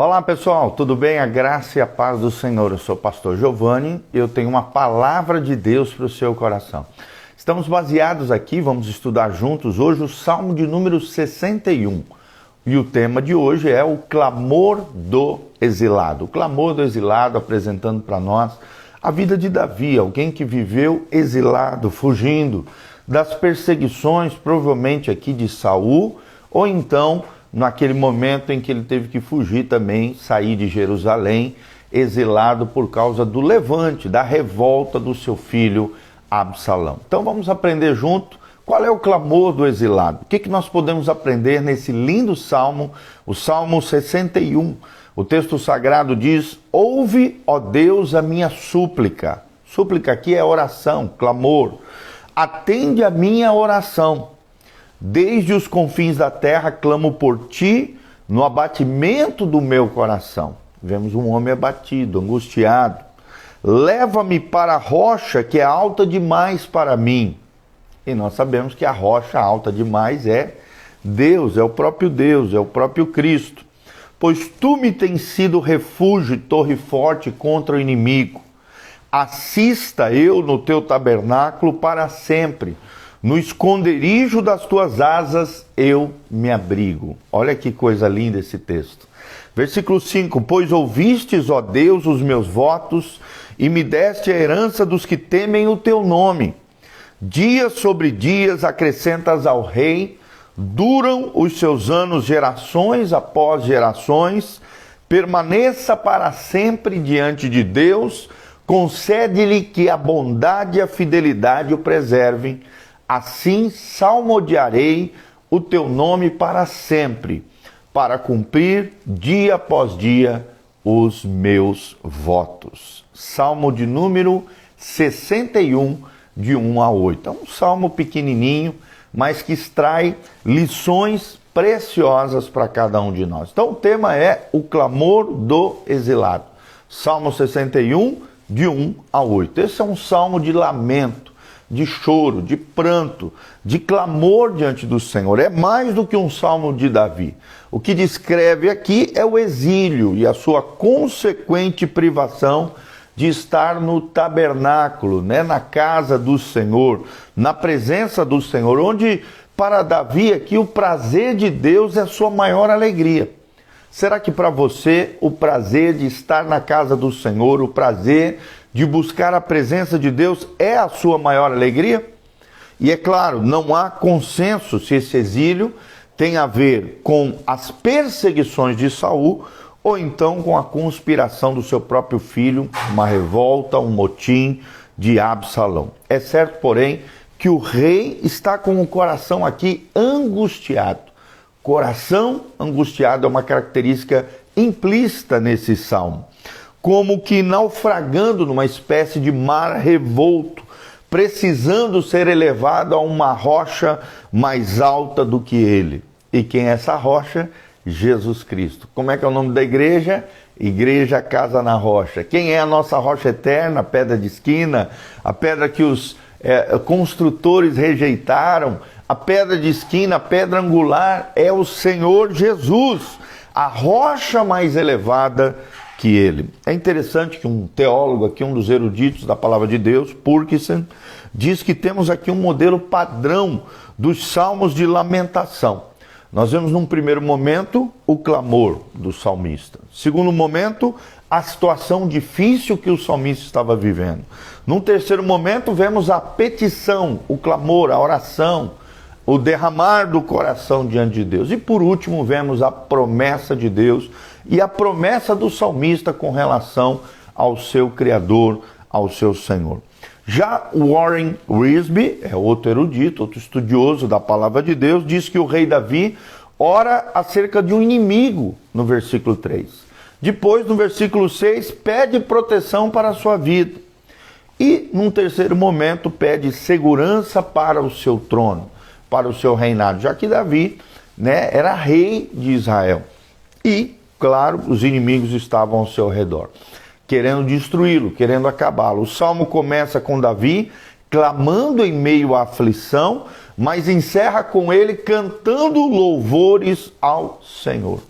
Olá pessoal, tudo bem? A graça e a paz do Senhor. Eu sou o pastor Giovanni e eu tenho uma palavra de Deus para o seu coração. Estamos baseados aqui, vamos estudar juntos hoje o Salmo de número 61. E o tema de hoje é o clamor do exilado. O clamor do exilado apresentando para nós a vida de Davi, alguém que viveu exilado, fugindo das perseguições, provavelmente aqui de Saul, ou então naquele momento em que ele teve que fugir também, sair de Jerusalém, exilado por causa do levante, da revolta do seu filho Absalão. Então vamos aprender junto qual é o clamor do exilado. O que nós podemos aprender nesse lindo salmo, o Salmo 61. O texto sagrado diz: ouve, ó Deus, a minha súplica. Súplica aqui é oração, clamor. Atende a minha oração. Desde os confins da terra clamo por ti no abatimento do meu coração. Vemos um homem abatido, angustiado. Leva-me para a rocha que é alta demais para mim. E nós sabemos que a rocha alta demais é Deus, é o próprio Cristo. Pois tu me tens sido refúgio e torre forte contra o inimigo. Assista eu no teu tabernáculo para sempre. No esconderijo das tuas asas eu me abrigo. Olha que coisa linda esse texto. Versículo 5. Pois ouvistes, ó Deus, os meus votos e me deste a herança dos que temem o teu nome. Dias sobre dias acrescentas ao rei, duram os seus anos gerações após gerações, permaneça para sempre diante de Deus, concede-lhe que a bondade e a fidelidade o preservem. Assim salmodiarei o teu nome para sempre, para cumprir dia após dia os meus votos. Salmo de número 61, de 1 a 8. É um salmo pequenininho, mas que extrai lições preciosas para cada um de nós. Então o tema é o clamor do exilado. Salmo 61, de 1 a 8. Esse é um salmo de lamento, de choro, de pranto, de clamor diante do Senhor. É mais do que um salmo de Davi. O que descreve aqui é o exílio e a sua consequente privação de estar no tabernáculo, na casa do Senhor, na presença do Senhor, onde para Davi aqui o prazer de Deus é a sua maior alegria. Será que para você o prazer de estar na casa do Senhor, o prazer de buscar a presença de Deus é a sua maior alegria? E é claro, não há consenso se esse exílio tem a ver com as perseguições de Saul ou então com a conspiração do seu próprio filho, uma revolta, um motim de Absalão. É certo, porém, que o rei está com o coração aqui angustiado. Coração angustiado é uma característica implícita nesse salmo. Como que naufragando numa espécie de mar revolto, precisando ser elevado a uma rocha mais alta do que ele. E quem é essa rocha? Jesus Cristo. Como é que é o nome da igreja? Igreja Casa na Rocha. Quem é a nossa rocha eterna? A pedra de esquina, a pedra que os construtores rejeitaram, a pedra de esquina, a pedra angular é o Senhor Jesus, a rocha mais elevada que ele. É interessante que um teólogo aqui, um dos eruditos da palavra de Deus, Purkison, diz que temos aqui um modelo padrão dos salmos de lamentação. Nós vemos num primeiro momento o clamor do salmista. Segundo momento, a situação difícil que o salmista estava vivendo. Num terceiro momento, vemos a petição, o clamor, a oração, o derramar do coração diante de Deus. E por último, vemos a promessa de Deus e a promessa do salmista com relação ao seu Criador, ao seu Senhor. Já Warren Wiersbe, é outro erudito, outro estudioso da palavra de Deus, diz que o rei Davi ora acerca de um inimigo no versículo 3. Depois, no versículo 6, pede proteção para a sua vida. E, num terceiro momento, pede segurança para o seu trono, para o seu reinado, já que Davi era rei de Israel. E, claro, os inimigos estavam ao seu redor, querendo destruí-lo, querendo acabá-lo. O salmo começa com Davi clamando em meio à aflição, mas encerra com ele cantando louvores ao Senhor.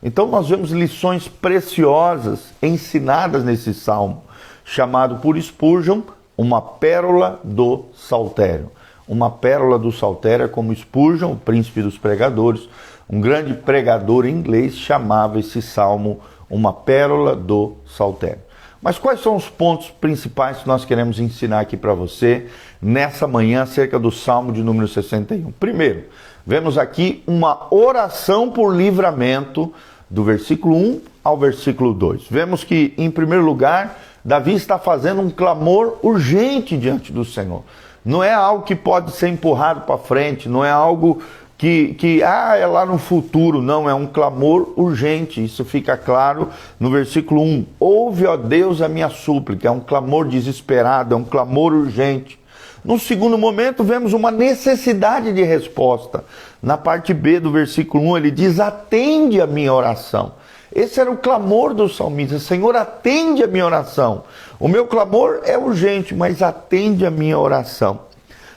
Então nós vemos lições preciosas ensinadas nesse salmo, chamado por Spurgeon, uma pérola do saltério. Uma pérola do saltério é como Spurgeon, o príncipe dos pregadores, um grande pregador inglês, chamava esse salmo uma pérola do saltério. Mas quais são os pontos principais que nós queremos ensinar aqui para você nessa manhã acerca do Salmo de número 61? Primeiro, vemos aqui uma oração por livramento do versículo 1 ao versículo 2. Vemos que, em primeiro lugar, Davi está fazendo um clamor urgente diante do Senhor. Não é algo que pode ser empurrado para frente, não é algo que é lá no futuro, não, é um clamor urgente. Isso fica claro no versículo 1. Ouve, ó Deus, a minha súplica. É um clamor desesperado, é um clamor urgente. No segundo momento, vemos uma necessidade de resposta. Na parte B do versículo 1, ele diz, atende a minha oração. Esse era o clamor do salmista. Senhor, atende a minha oração. O meu clamor é urgente, mas atende a minha oração.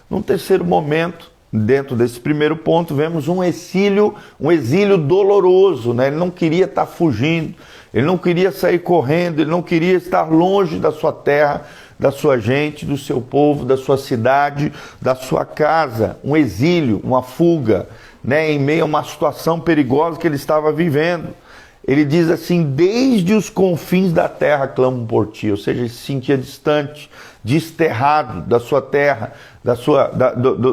No terceiro momento, dentro desse primeiro ponto, vemos um exílio doloroso, né? Ele não queria estar fugindo, ele não queria sair correndo, ele não queria estar longe da sua terra, da sua gente, do seu povo, da sua cidade, da sua casa. Um exílio, uma fuga, né? Em meio a uma situação perigosa que ele estava vivendo. Ele diz assim, desde os confins da terra clamam por ti, ou seja, ele se sentia distante, desterrado da sua terra,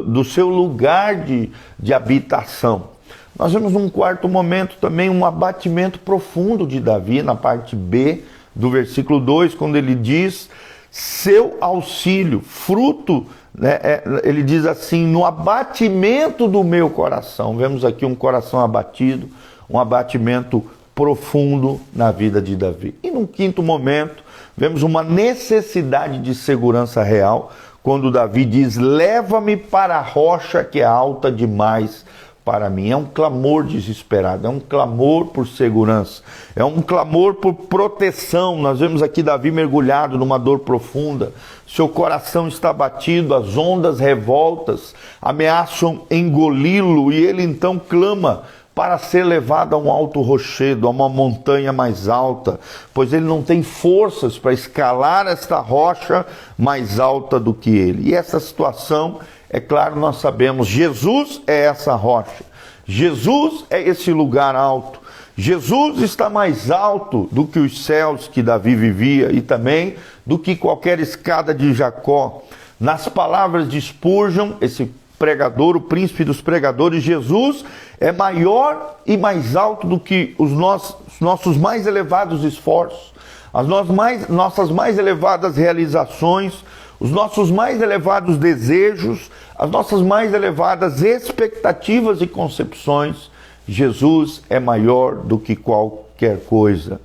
do seu lugar de habitação. Nós vemos num quarto momento também um abatimento profundo de Davi, na parte B do versículo 2, quando ele diz, seu auxílio, fruto, né, ele diz assim, no abatimento do meu coração. Vemos aqui um coração abatido, um abatimento profundo na vida de Davi. E num quinto momento, vemos uma necessidade de segurança real, quando Davi diz, leva-me para a rocha que é alta demais para mim. É um clamor desesperado, é um clamor por segurança, é um clamor por proteção. Nós vemos aqui Davi mergulhado numa dor profunda, seu coração está batido, as ondas revoltas ameaçam engoli-lo, e ele então clama para ser levado a um alto rochedo, a uma montanha mais alta, pois ele não tem forças para escalar esta rocha mais alta do que ele. E essa situação, é claro, nós sabemos, Jesus é essa rocha, Jesus é esse lugar alto, Jesus está mais alto do que os céus que Davi vivia e também do que qualquer escada de Jacó. Nas palavras de Spurgeon, esse pregador, o príncipe dos pregadores, Jesus é maior e mais alto do que os nossos mais elevados esforços, as nossas mais elevadas realizações, os nossos mais elevados desejos, as nossas mais elevadas expectativas e concepções. Jesus é maior do que qualquer coisa.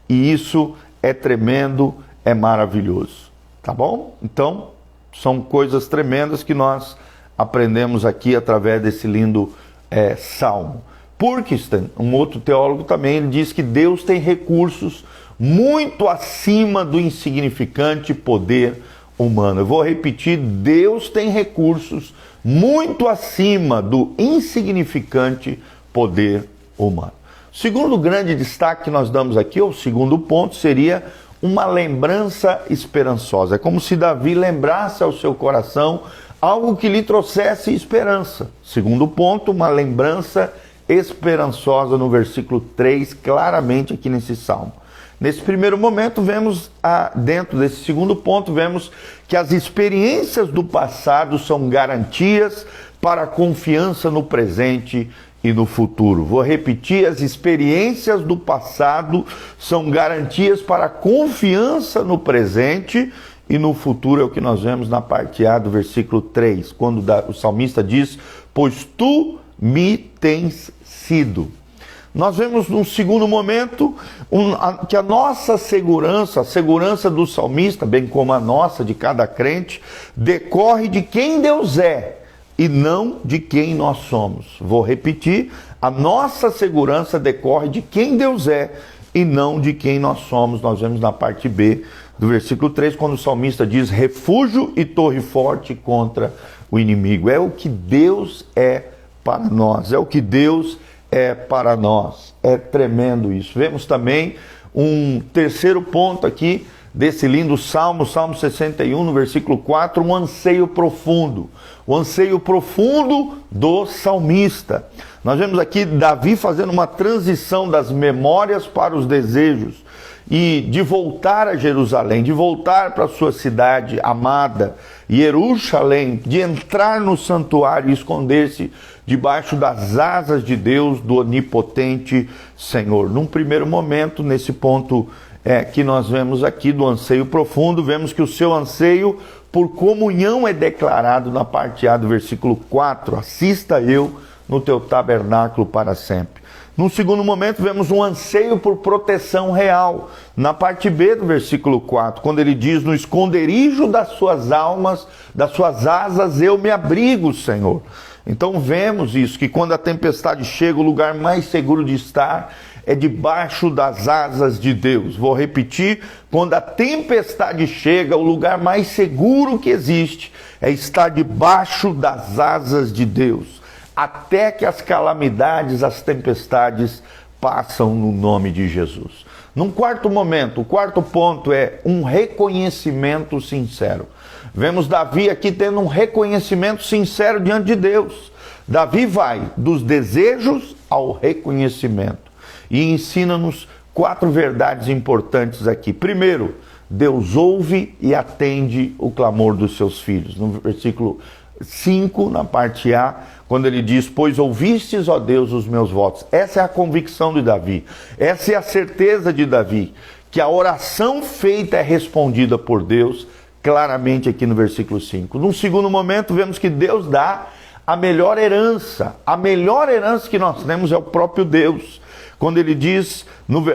E isso é tremendo, é maravilhoso. Tá bom? Então, são coisas tremendas que nós aprendemos aqui através desse lindo salmo. Purkiston, um outro teólogo também, ele diz que Deus tem recursos muito acima do insignificante poder humano. Eu vou repetir, Deus tem recursos muito acima do insignificante poder humano. O segundo grande destaque que nós damos aqui, ou o segundo ponto, seria uma lembrança esperançosa. É como se Davi lembrasse ao seu coração algo que lhe trouxesse esperança. Segundo ponto, uma lembrança esperançosa no versículo 3, claramente aqui nesse salmo. Nesse primeiro momento, vemos, dentro desse segundo ponto, vemos que as experiências do passado são garantias para a confiança no presente e no futuro. Vou repetir, as experiências do passado são garantias para a confiança no presente e no futuro. É o que nós vemos na parte A do versículo 3, quando o salmista diz, pois tu me tens sido. Nós vemos num segundo momento que a nossa segurança, a segurança do salmista, bem como a nossa, de cada crente, decorre de quem Deus é e não de quem nós somos. Vou repetir, a nossa segurança decorre de quem Deus é e não de quem nós somos. Nós vemos na parte B do versículo 3, quando o salmista diz, refúgio e torre forte contra o inimigo. É o que Deus é para nós, é o que Deus é é para nós. É tremendo isso. Vemos também um terceiro ponto aqui desse lindo Salmo 61, no versículo 4, um anseio profundo. O anseio profundo do salmista. Nós vemos aqui Davi fazendo uma transição das memórias para os desejos e de voltar a Jerusalém, de voltar para a sua cidade amada, Jerusalém, de entrar no santuário e esconder-se debaixo das asas de Deus, do onipotente Senhor. Num primeiro momento, nesse ponto que nós vemos aqui do anseio profundo, vemos que o seu anseio por comunhão é declarado na parte A do versículo 4, assista eu no teu tabernáculo para sempre. Num segundo momento, vemos um anseio por proteção real, na parte B do versículo 4, quando ele diz, no esconderijo das suas almas, das suas asas, eu me abrigo, Senhor. Então vemos isso, que quando a tempestade chega, o lugar mais seguro de estar é debaixo das asas de Deus. Vou repetir, quando a tempestade chega, o lugar mais seguro que existe é estar debaixo das asas de Deus. Até que as calamidades, as tempestades passam no nome de Jesus. Num quarto momento, o quarto ponto é um reconhecimento sincero. Vemos Davi aqui tendo um reconhecimento sincero diante de Deus. Davi vai dos desejos ao reconhecimento e ensina-nos 4 verdades importantes aqui. Primeiro, Deus ouve e atende o clamor dos seus filhos. No versículo 5, na parte A, quando ele diz, pois ouvistes, ó Deus, os meus votos. Essa é a convicção de Davi, essa é a certeza de Davi, que a oração feita é respondida por Deus, claramente aqui no versículo 5. Num segundo momento, vemos que Deus dá a melhor herança que nós temos é o próprio Deus. Quando ele diz,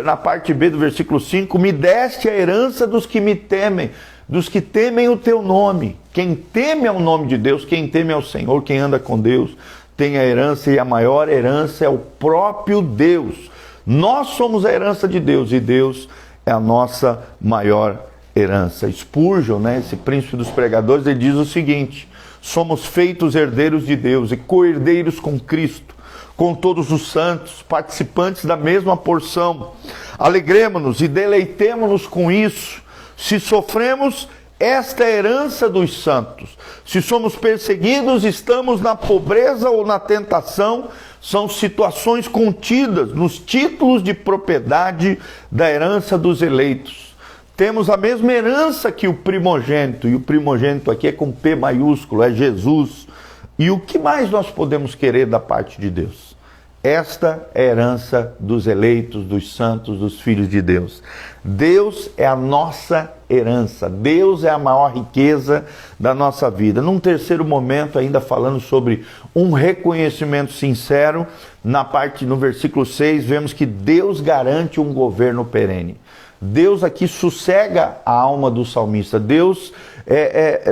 na parte B do versículo 5, me deste a herança dos que me temem, dos que temem o teu nome. Quem teme ao nome de Deus, quem teme ao Senhor, quem anda com Deus, tem a herança, e a maior herança é o próprio Deus. Nós somos a herança de Deus e Deus é a nossa maior herança. Spurgeon, esse príncipe dos pregadores, ele diz o seguinte, somos feitos herdeiros de Deus e co-herdeiros com Cristo, com todos os santos, participantes da mesma porção. Alegremo-nos e deleitemo-nos com isso. Se sofremos, esta é a herança dos santos. Se somos perseguidos, estamos na pobreza ou na tentação, são situações contidas nos títulos de propriedade da herança dos eleitos. Temos a mesma herança que o primogênito, e o primogênito aqui é com P maiúsculo, é Jesus. E o que mais nós podemos querer da parte de Deus? Esta é a herança dos eleitos, dos santos, dos filhos de Deus. Deus é a nossa herança. Deus é a maior riqueza da nossa vida. Num terceiro momento, ainda falando sobre um reconhecimento sincero, no versículo 6, vemos que Deus garante um governo perene. Deus aqui sossega a alma do salmista. Deus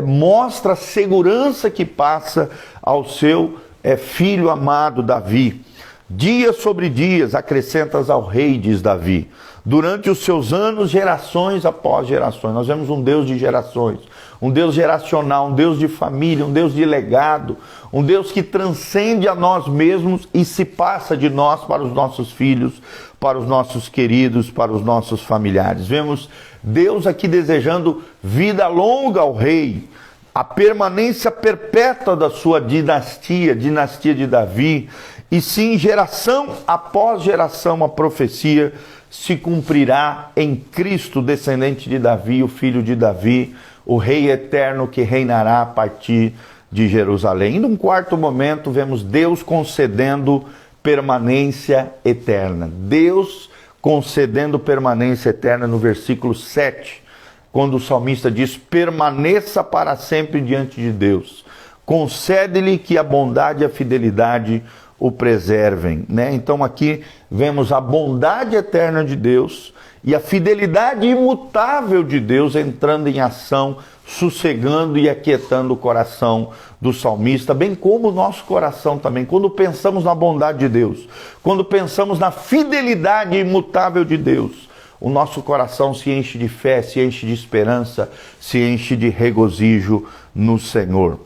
mostra a segurança que passa ao seu filho amado Davi. Dias sobre dias acrescentas ao rei, diz Davi. Durante os seus anos, gerações após gerações. Nós vemos um Deus de gerações, um Deus geracional, um Deus de família, um Deus de legado, um Deus que transcende a nós mesmos e se passa de nós para os nossos filhos, para os nossos queridos, para os nossos familiares. Vemos Deus aqui desejando vida longa ao rei, a permanência perpétua da sua dinastia de Davi, e sim, geração após geração, a profecia se cumprirá em Cristo, descendente de Davi, o filho de Davi, o rei eterno que reinará a partir de Jerusalém. E num quarto momento, vemos Deus concedendo permanência eterna. Deus concedendo permanência eterna no versículo 7, quando o salmista diz, permaneça para sempre diante de Deus. Concede-lhe que a bondade e a fidelidade o preservem, Então aqui vemos a bondade eterna de Deus e a fidelidade imutável de Deus entrando em ação, sossegando e aquietando o coração do salmista, bem como o nosso coração também. Quando pensamos na bondade de Deus, quando pensamos na fidelidade imutável de Deus, o nosso coração se enche de fé, se enche de esperança, se enche de regozijo no Senhor.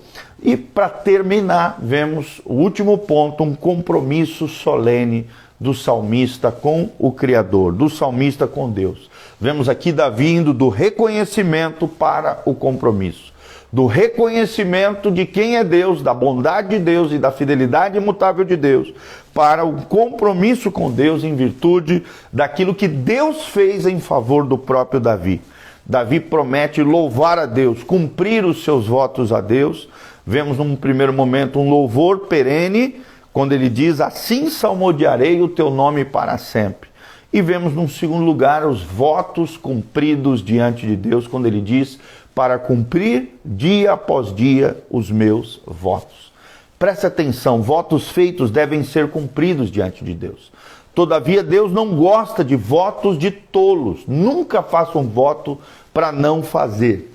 E para terminar, vemos o último ponto, um compromisso solene do salmista com o Criador, do salmista com Deus. Vemos aqui Davi indo do reconhecimento para o compromisso. Do reconhecimento de quem é Deus, da bondade de Deus e da fidelidade imutável de Deus, para o compromisso com Deus em virtude daquilo que Deus fez em favor do próprio Davi. Davi promete louvar a Deus, cumprir os seus votos a Deus. Vemos num primeiro momento um louvor perene, quando ele diz, assim salmodiarei o teu nome para sempre. E vemos num segundo lugar os votos cumpridos diante de Deus, quando ele diz, para cumprir dia após dia os meus votos. Preste atenção, votos feitos devem ser cumpridos diante de Deus. Todavia, Deus não gosta de votos de tolos. Nunca faça um voto para não fazer,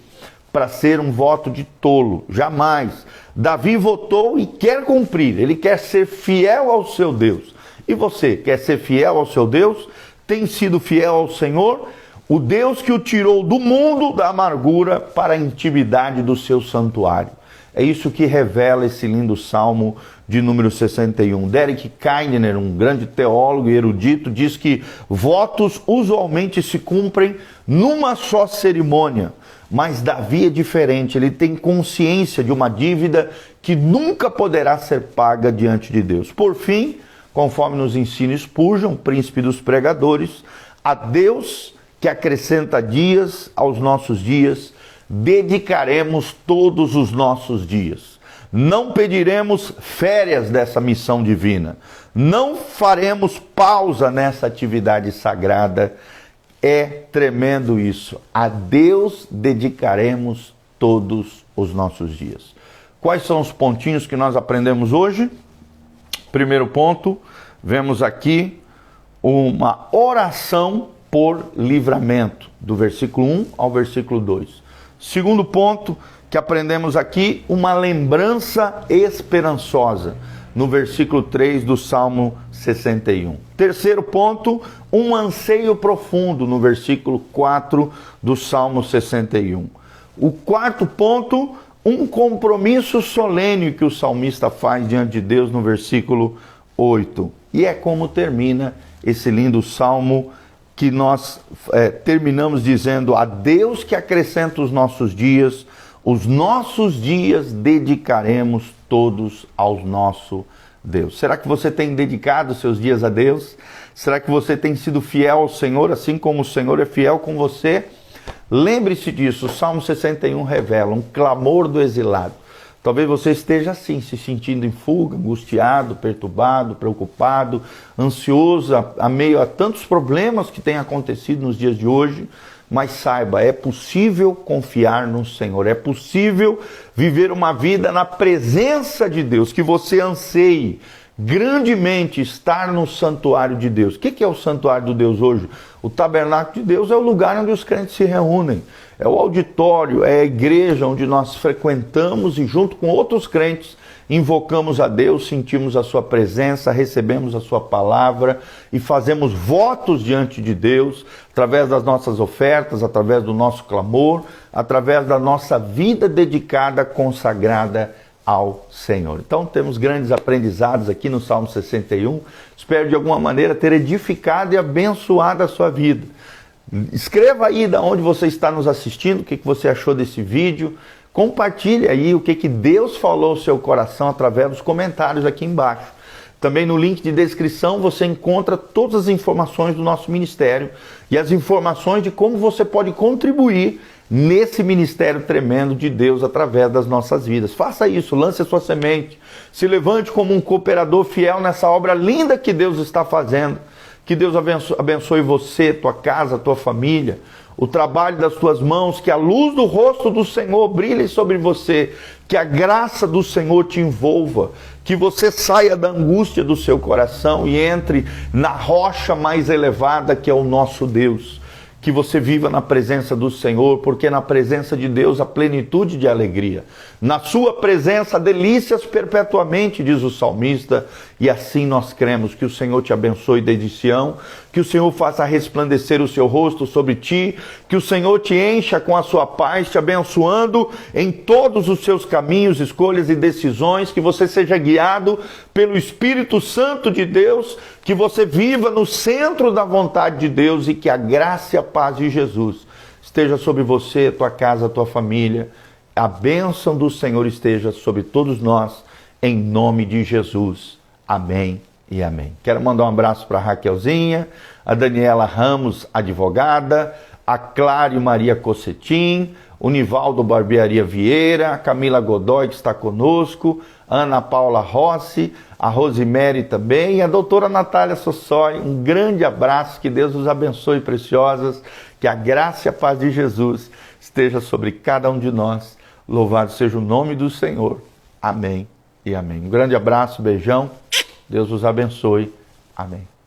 para ser um voto de tolo, jamais. Davi votou e quer cumprir, ele quer ser fiel ao seu Deus. E você, quer ser fiel ao seu Deus? Tem sido fiel ao Senhor? O Deus que o tirou do mundo da amargura para a intimidade do seu santuário. É isso que revela esse lindo Salmo de número 61. Derek Kidner, um grande teólogo e erudito, diz que votos usualmente se cumprem numa só cerimônia. Mas Davi é diferente, ele tem consciência de uma dívida que nunca poderá ser paga diante de Deus. Por fim, conforme nos ensina Spurgeon, príncipe dos pregadores, a Deus que acrescenta dias aos nossos dias, dedicaremos todos os nossos dias. Não pediremos férias dessa missão divina. Não faremos pausa nessa atividade sagrada. É tremendo isso. A Deus dedicaremos todos os nossos dias. Quais são os pontinhos que nós aprendemos hoje? Primeiro ponto, vemos aqui uma oração por livramento, do versículo 1 ao versículo 2. Segundo ponto que aprendemos aqui, uma lembrança esperançosa, no versículo 3 do Salmo 61. Terceiro ponto, um anseio profundo, no versículo 4 do Salmo 61. O quarto ponto, um compromisso solene que o salmista faz diante de Deus, no versículo 8. E é como termina esse lindo salmo que nós terminamos dizendo, a Deus que acrescenta os nossos dias dedicaremos todos ao nosso Deus. Será que você tem dedicado seus dias a Deus? Será que você tem sido fiel ao Senhor, assim como o Senhor é fiel com você? Lembre-se disso, o Salmo 61 revela um clamor do exilado. Talvez você esteja assim, se sentindo em fuga, angustiado, perturbado, preocupado, ansioso, a meio a tantos problemas que têm acontecido nos dias de hoje. Mas saiba, é possível confiar no Senhor, é possível viver uma vida na presença de Deus, que você anseie grandemente estar no santuário de Deus. O que é o santuário de Deus hoje? O tabernáculo de Deus é o lugar onde os crentes se reúnem, é o auditório, é a igreja onde nós frequentamos e junto com outros crentes invocamos a Deus, sentimos a sua presença, recebemos a sua palavra e fazemos votos diante de Deus, através das nossas ofertas, através do nosso clamor, através da nossa vida dedicada, consagrada ao Senhor. Então temos grandes aprendizados aqui no Salmo 61, espero de alguma maneira ter edificado e abençoado a sua vida. Escreva aí de onde você está nos assistindo, o que você achou desse vídeo. Compartilhe aí o que Deus falou ao seu coração através dos comentários aqui embaixo. Também no link de descrição você encontra todas as informações do nosso ministério e as informações de como você pode contribuir nesse ministério tremendo de Deus através das nossas vidas. Faça isso, lance a sua semente, se levante como um cooperador fiel nessa obra linda que Deus está fazendo. Que Deus abençoe você, tua casa, tua família, o trabalho das tuas mãos, que a luz do rosto do Senhor brilhe sobre você, que a graça do Senhor te envolva, que você saia da angústia do seu coração e entre na rocha mais elevada que é o nosso Deus. que você viva na presença do Senhor, porque na presença de Deus há plenitude de alegria. Na sua presença, delícias perpetuamente, diz o salmista, e assim nós cremos. Que o Senhor te abençoe desde Sião, que o Senhor faça resplandecer o seu rosto sobre ti, que o Senhor te encha com a sua paz, te abençoando em todos os seus caminhos, escolhas e decisões, que você seja guiado pelo Espírito Santo de Deus, que você viva no centro da vontade de Deus e que a graça e a paz de Jesus esteja sobre você, tua casa, tua família. A bênção do Senhor esteja sobre todos nós, em nome de Jesus. Amém e amém. Quero mandar um abraço para a Raquelzinha, a Daniela Ramos, advogada, a Clário Maria Cossetim, o Nivaldo Barbearia Vieira, a Camila Godoy, que está conosco, a Ana Paula Rossi, a Rosemary também, e a doutora Natália Sossói. Um grande abraço, que Deus os abençoe, preciosas, que a graça e a paz de Jesus esteja sobre cada um de nós. Louvado seja o nome do Senhor. Amém e amém. Um grande abraço, beijão. Deus os abençoe. Amém.